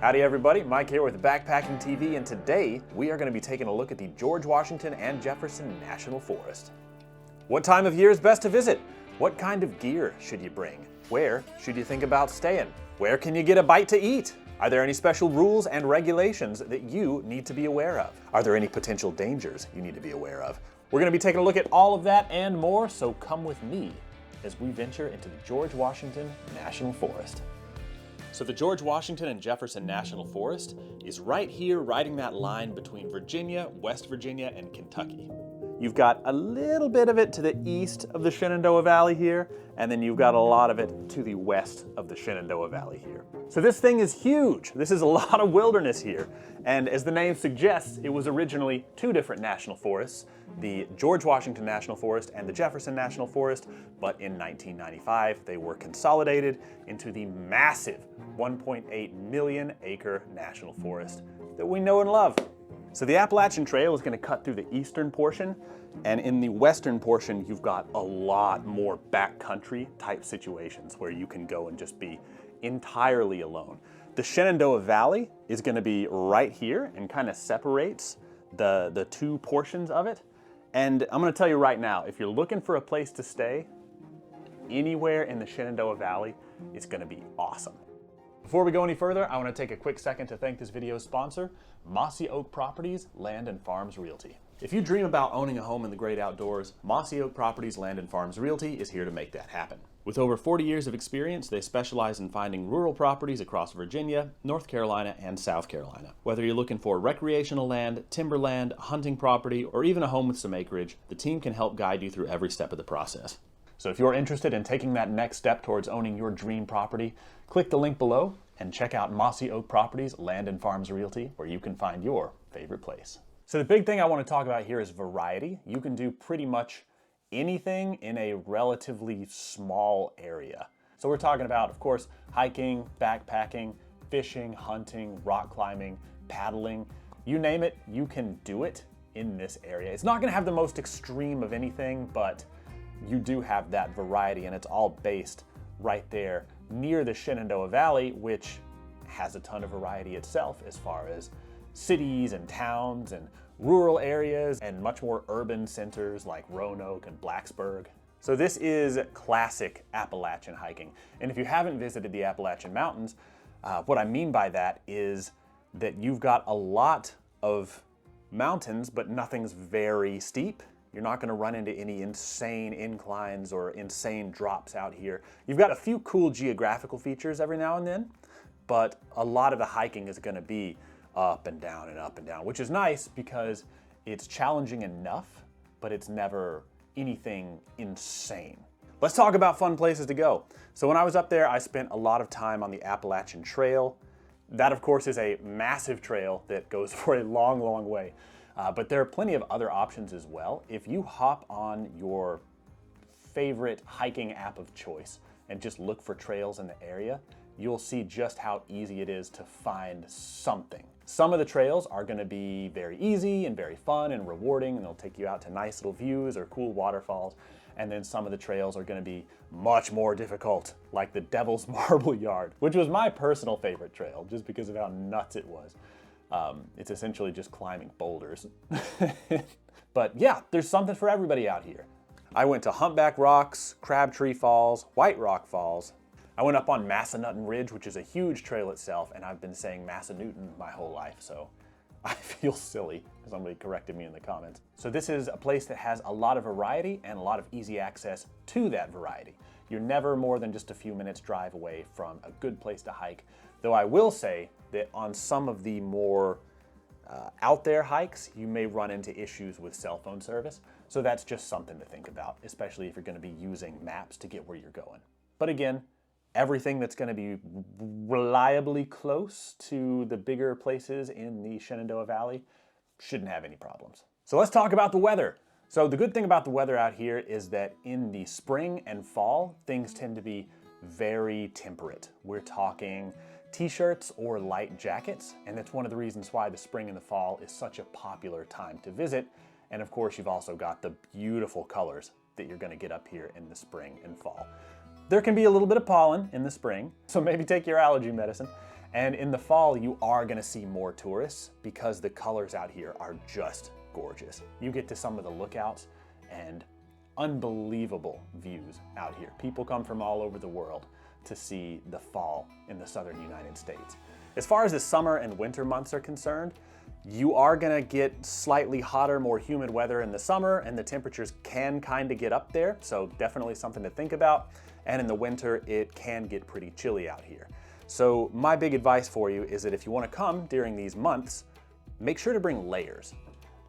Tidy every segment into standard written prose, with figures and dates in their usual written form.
Howdy everybody, Mike here with Backpacking TV, and today we are going to be taking a look at the George Washington and Jefferson National Forest. What time of year is best to visit? What kind of gear should you bring? Where should you think about staying? Where can you get a bite to eat? Are there any special rules and regulations that you need to be aware of? Are there any potential dangers you need to be aware of? We're going to be taking a look at all of that and more, so come with me as we venture into the George Washington National Forest. So the George Washington and Jefferson National Forest is right here, riding that line between Virginia, West Virginia, and Kentucky. You've got a little bit of it to the east of the Shenandoah Valley here, and then you've got a lot of it to the west of the Shenandoah Valley here. So this thing is huge. This is a lot of wilderness here. And as the name suggests, it was originally two different national forests, the George Washington National Forest and the Jefferson National Forest, but in 1995 they were consolidated into the massive 1.8 million acre national forest that we know and love. So the Appalachian Trail is going to cut through the eastern portion, and in the western portion you've got a lot more backcountry type situations where you can go and just be entirely alone. The Shenandoah Valley is going to be right here and kind of separates the two portions of it. And I'm going to tell you right now, if you're looking for a place to stay, anywhere in the Shenandoah Valley is going to be awesome. Before we go any further, I want to take a quick second to thank this video's sponsor, Mossy Oak Properties Land and Farms Realty. If you dream about owning a home in the great outdoors, Mossy Oak Properties Land and Farms Realty is here to make that happen. With over 40 years of experience, they specialize in finding rural properties across Virginia, North Carolina, and South Carolina. Whether you're looking for recreational land, timberland, hunting property, or even a home with some acreage, the team can help guide you through every step of the process. So if you're interested in taking that next step towards owning your dream property, click the link below and check out Mossy Oak Properties Land and Farms Realty, where you can find your favorite place. So the big thing I want to talk about here is variety. You can do pretty much anything in a relatively small area. So we're talking about, of course, hiking, backpacking, fishing, hunting, rock climbing, paddling, you name it, you can do it in this area. It's not going to have the most extreme of anything, but you do have that variety, and it's all based right there near the Shenandoah Valley, which has a ton of variety itself as far as cities and towns and rural areas and much more urban centers like Roanoke and Blacksburg. So this is classic Appalachian hiking. And if you haven't visited the Appalachian Mountains, what I mean by that is that you've got a lot of mountains, but nothing's very steep. You're not going to run into any insane inclines or insane drops out here. You've got a few cool geographical features every now and then, but a lot of the hiking is going to be up and down and up and down, which is nice because it's challenging enough, but it's never anything insane. Let's talk about fun places to go. So when I was up there, I spent a lot of time on the Appalachian Trail. That, of course, is a massive trail that goes for a long, long way. But there are plenty of other options as well. If you hop on your favorite hiking app of choice and just look for trails in the area, you'll see just how easy it is to find something. Some of the trails are going to be very easy and very fun and rewarding, and they'll take you out to nice little views or cool waterfalls. And then some of the trails are going to be much more difficult, like the Devil's Marble Yard, which was my personal favorite trail just because of how nuts it was. It's essentially just climbing boulders. But yeah, there's something for everybody out here. I went to Humpback Rocks, Crabtree Falls, White Rock Falls. I went up on Massanutten Ridge, which is a huge trail itself, and I've been saying Massanutten my whole life, so I feel silly. Somebody corrected me in the comments. So this is a place that has a lot of variety and a lot of easy access to that variety. You're never more than just a few minutes drive away from a good place to hike, though I will say that on some of the more out there hikes, you may run into issues with cell phone service, so that's just something to think about, especially if you're going to be using maps to get where you're going. But again, everything that's going to be reliably close to the bigger places in the Shenandoah Valley shouldn't have any problems. So let's talk about the weather. So the good thing about the weather out here is that in the spring and fall, things tend to be very temperate. We're talking t-shirts or light jackets, and that's one of the reasons why the spring and the fall is such a popular time to visit. And of course, you've also got the beautiful colors that you're going to get up here in the spring and fall. There can be a little bit of pollen in the spring, so maybe take your allergy medicine. And in the fall, you are gonna see more tourists because the colors out here are just gorgeous. You get to some of the lookouts and unbelievable views out here. People come from all over the world to see the fall in the southern United States. As far as the summer and winter months are concerned, you are gonna get slightly hotter, more humid weather in the summer, and the temperatures can kind of get up there, so definitely something to think about. And in the winter, it can get pretty chilly out here. So my big advice for you is that if you wanna come during these months, make sure to bring layers.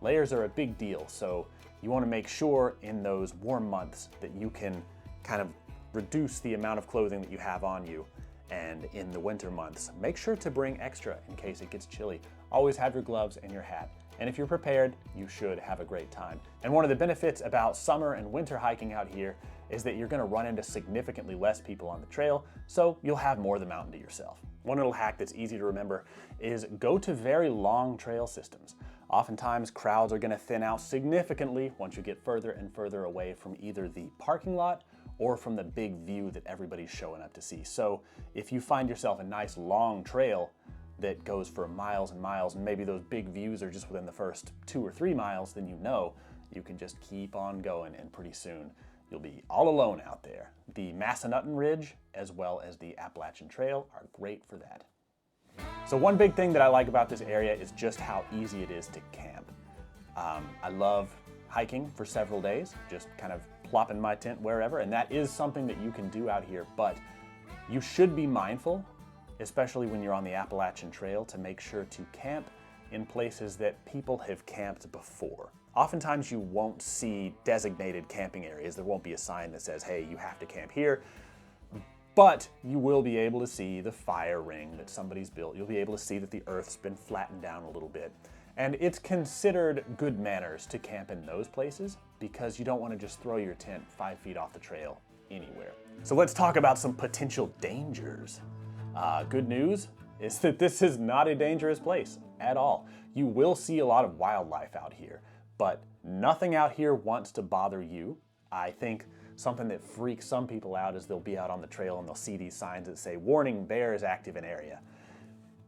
Layers are a big deal, so you wanna make sure in those warm months that you can kind of reduce the amount of clothing that you have on you. And in the winter months, make sure to bring extra in case it gets chilly. Always have your gloves and your hat. And if you're prepared, you should have a great time. And one of the benefits about summer and winter hiking out here is that you're gonna run into significantly less people on the trail, so you'll have more of the mountain to yourself. One little hack that's easy to remember is go to very long trail systems. Oftentimes, crowds are gonna thin out significantly once you get further and further away from either the parking lot or from the big view that everybody's showing up to see. So if you find yourself a nice long trail that goes for miles and miles, and maybe those big views are just within the first 2 or 3 miles, then you can just keep on going, and pretty soon you'll be all alone out there. The Massanutten Ridge, as well as the Appalachian Trail, are great for that. So one big thing that I like about this area is just how easy it is to camp. I love hiking for several days, just kind of plopping my tent wherever, and that is something that you can do out here, but you should be mindful, especially when you're on the Appalachian Trail, to make sure to camp in places that people have camped before. Oftentimes you won't see designated camping areas. There won't be a sign that says, hey, you have to camp here, but you will be able to see the fire ring that somebody's built. You'll be able to see that the earth's been flattened down a little bit. And it's considered good manners to camp in those places because you don't want to just throw your tent 5 feet off the trail anywhere. So let's talk about some potential dangers. Good news is that this is not a dangerous place at all. You will see a lot of wildlife out here, but nothing out here wants to bother you. I think something that freaks some people out is they'll be out on the trail and they'll see these signs that say, warning, bear is active in area.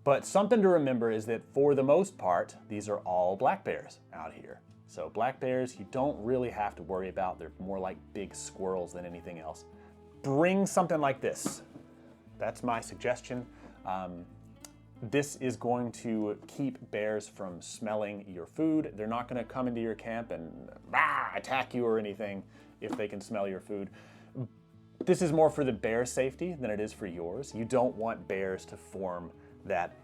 But something to remember is that for the most part, these are all black bears out here. So black bears, you don't really have to worry about. They're more like big squirrels than anything else. Bring something like this. That's my suggestion. This is going to keep bears from smelling your food. They're not going to come into your camp and attack you or anything if they can smell your food. This is more for the bear's safety than it is for yours. You don't want bears to form that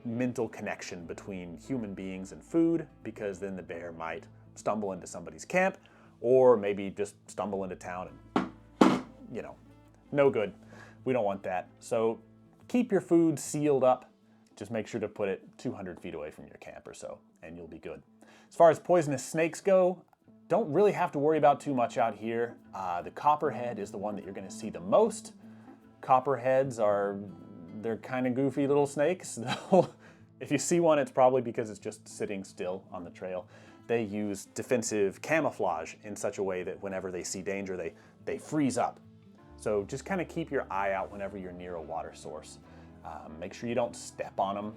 mental connection between human beings and food, because then the bear might stumble into somebody's camp or maybe just stumble into town and, no good. We don't want that. So keep your food sealed up. Just make sure to put it 200 feet away from your camp or so, and you'll be good. As far as poisonous snakes go, don't really have to worry about too much out here. The copperhead is the one that you're gonna see the most. Copperheads they're kind of goofy little snakes. If you see one, it's probably because it's just sitting still on the trail. They use defensive camouflage in such a way that whenever they see danger, they freeze up. So just kind of keep your eye out whenever you're near a water source. Make sure you don't step on them.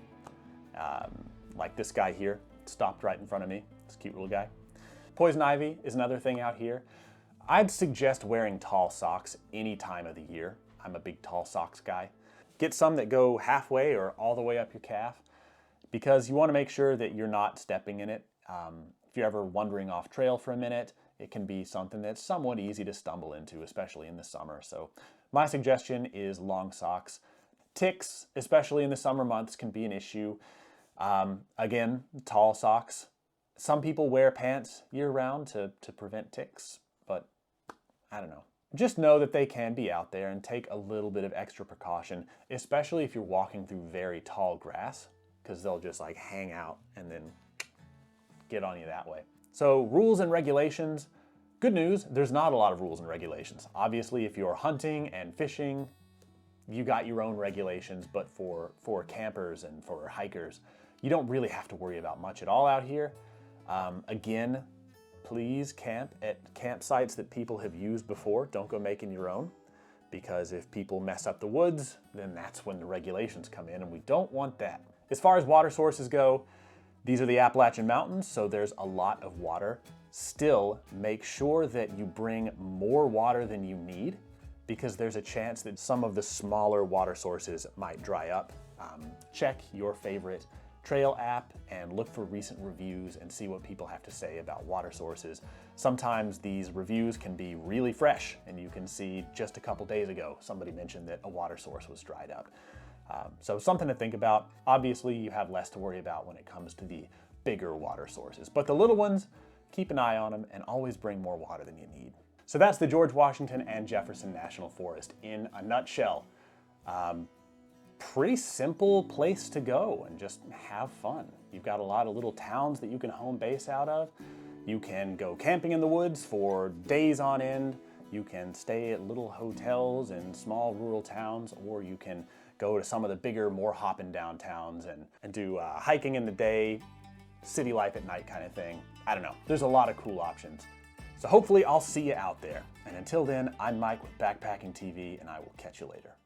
Like this guy here, stopped right in front of me, this cute little guy. Poison ivy is another thing out here. I'd suggest wearing tall socks any time of the year. I'm a big tall socks guy. Get some that go halfway or all the way up your calf, because you want to make sure that you're not stepping in it. If you're ever wandering off trail for a minute, it can be something that's somewhat easy to stumble into, especially in the summer. So my suggestion is long socks. Ticks, especially in the summer months, can be an issue. Again, tall socks. Some people wear pants year-round to prevent ticks, but I don't know. Just know that they can be out there, and take a little bit of extra precaution, especially if you're walking through very tall grass, because they'll just like hang out and then get on you that way. So rules and regulations. Good news, there's not a lot of rules and regulations. Obviously, if you're hunting and fishing, you got your own regulations, but for campers and for hikers, you don't really have to worry about much at all out here. Again, please camp at campsites that people have used before. Don't go making your own. because if people mess up the woods, then that's when the regulations come in, and we don't want that. As far as water sources go, these are the Appalachian Mountains, so there's a lot of water. Still, make sure that you bring more water than you need, because there's a chance that some of the smaller water sources might dry up. Check your favorite trail app and look for recent reviews and see what people have to say about water sources. Sometimes these reviews can be really fresh, and you can see just a couple days ago somebody mentioned that a water source was dried up. So something to think about. Obviously, you have less to worry about when it comes to the bigger water sources, but the little ones, keep an eye on them and always bring more water than you need. So that's the George Washington and Jefferson National Forest in a nutshell. Pretty simple place to go and just have fun. You've got a lot of little towns that you can home base out of. You can go camping in the woods for days on end. You can stay at little hotels in small rural towns, or you can go to some of the bigger, more hopping down towns and do hiking in the day, city life at night kind of thing. I don't know. There's a lot of cool options. So hopefully I'll see you out there. And until then, I'm Mike with Backpacking TV, and I will catch you later.